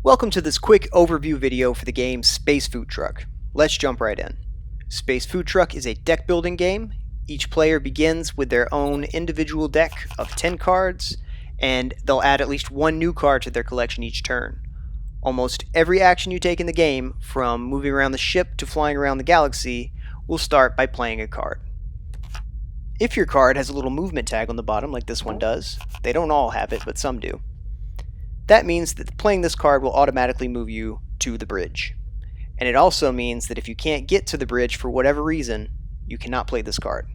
Welcome to this quick overview video for the game Space Food Truck. Let's jump right in. Space Food Truck is a deck building game. Each player begins with their own individual deck of 10 cards, and they'll add at least one new card to their collection each turn. Almost every action you take in the game, from moving around the ship to flying around the galaxy, will start by playing a card. If your card has a little movement tag on the bottom like this one does, they don't all have it, but some do. That means that playing this card will automatically move you to the bridge. And it also means that if you can't get to the bridge for whatever reason, you cannot play this card.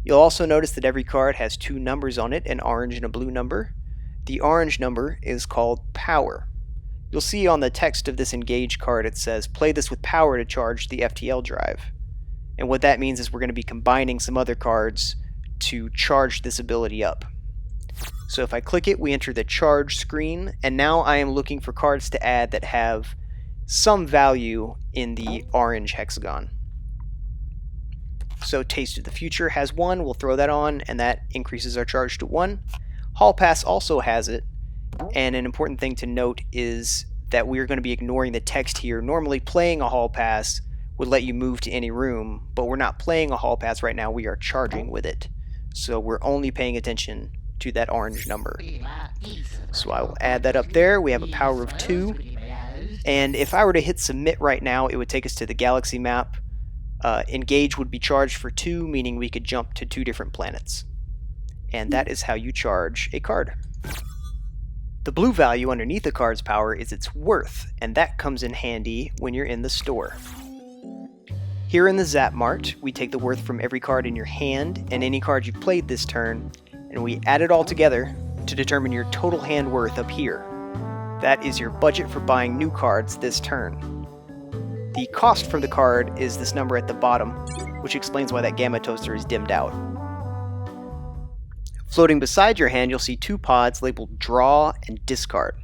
You'll also notice that every card has two numbers on it, an orange and a blue number. The orange number is called power. You'll see on the text of this engage card it says, play this with power to charge the FTL drive. And what that means is we're going to be combining some other cards to charge this ability up. So if I click it, we enter the charge screen, and now I am looking for cards to add that have some value in the orange hexagon. So Taste of the Future has one, we'll throw that on, and that increases our charge to 1. Hall Pass also has it, and an important thing to note is that we're going to be ignoring the text here. Normally playing a Hall Pass would let you move to any room, but we're not playing a Hall Pass right now, we are charging with it. So we're only paying attention to that orange number. So I will add that up there. We have a power of 2. And if I were to hit submit right now, it would take us to the galaxy map. Engage would be charged for 2, meaning we could jump to 2 different planets. And that is how you charge a card. The blue value underneath the card's power is its worth, and that comes in handy when you're in the store. Here in the Zap Mart, we take the worth from every card in your hand and any card you've played this turn, and we add it all together to determine your total hand worth up here. That is your budget for buying new cards this turn. The cost for the card is this number at the bottom, which explains why that Gamma Toaster is dimmed out. Floating beside your hand, you'll see 2 pods labeled Draw and Discard.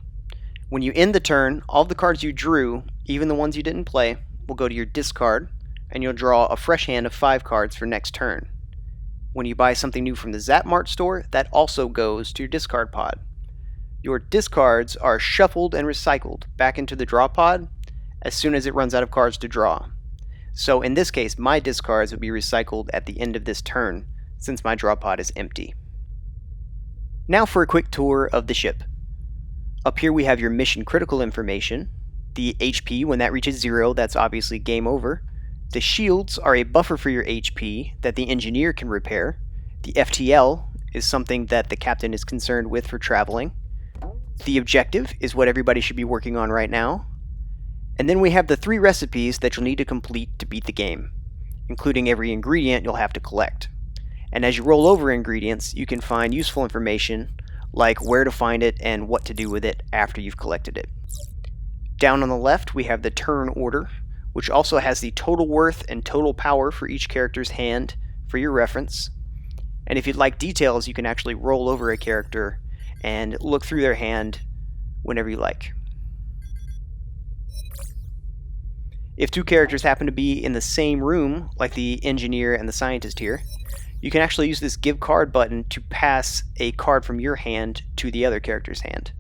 When you end the turn, all the cards you drew, even the ones you didn't play, will go to your discard, and you'll draw a fresh hand of 5 cards for next turn. When you buy something new from the Zap Mart store, that also goes to your discard pod. Your discards are shuffled and recycled back into the draw pod as soon as it runs out of cards to draw. So in this case, my discards would be recycled at the end of this turn, since my draw pod is empty. Now for a quick tour of the ship. Up here we have your mission critical information. The HP, when that reaches 0, that's obviously game over. The shields are a buffer for your HP that the engineer can repair. The FTL is something that the captain is concerned with for traveling. The objective is what everybody should be working on right now. And then we have the 3 recipes that you'll need to complete to beat the game, including every ingredient you'll have to collect. And as you roll over ingredients, you can find useful information like where to find it and what to do with it after you've collected it. Down on the left, we have the turn order, which also has the total worth and total power for each character's hand for your reference. And if you'd like details, you can actually roll over a character and look through their hand whenever you like. If 2 characters happen to be in the same room, like the engineer and the scientist here, you can actually use this Give Card button to pass a card from your hand to the other character's hand.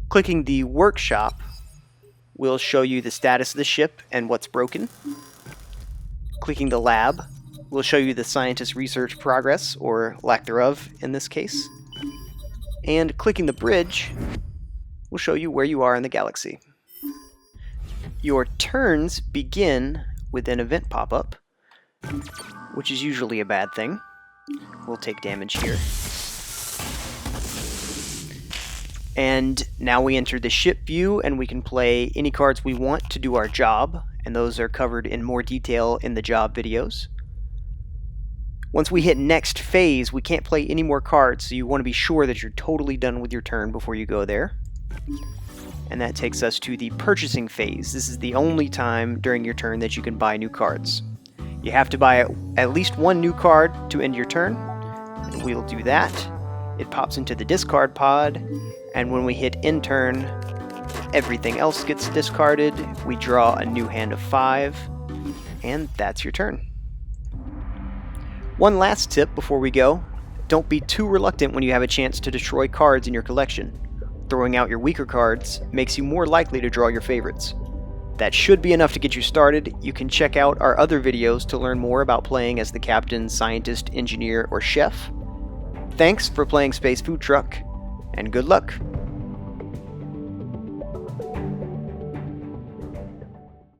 Clicking the Workshop will show you the status of the ship and what's broken. Clicking the Lab will show you the scientist's research progress, or lack thereof in this case. And clicking the Bridge will show you where you are in the galaxy. Your turns begin with an event pop-up, which is usually a bad thing. We'll take damage here. And now we enter the ship view, and we can play any cards we want to do our job, and those are covered in more detail in the job videos. Once we hit next phase, we can't play any more cards, so you want to be sure that you're totally done with your turn before you go there. And that takes us to the purchasing phase. This is the only time during your turn that you can buy new cards. You have to buy at least 1 new card to end your turn, and we'll do that. It pops into the discard pod, and when we hit end turn, everything else gets discarded. We draw a new hand of 5, and that's your turn. One last tip before we go. Don't be too reluctant when you have a chance to destroy cards in your collection. Throwing out your weaker cards makes you more likely to draw your favorites. That should be enough to get you started. You can check out our other videos to learn more about playing as the captain, scientist, engineer, or chef. Thanks for playing Space Food Truck, and good luck!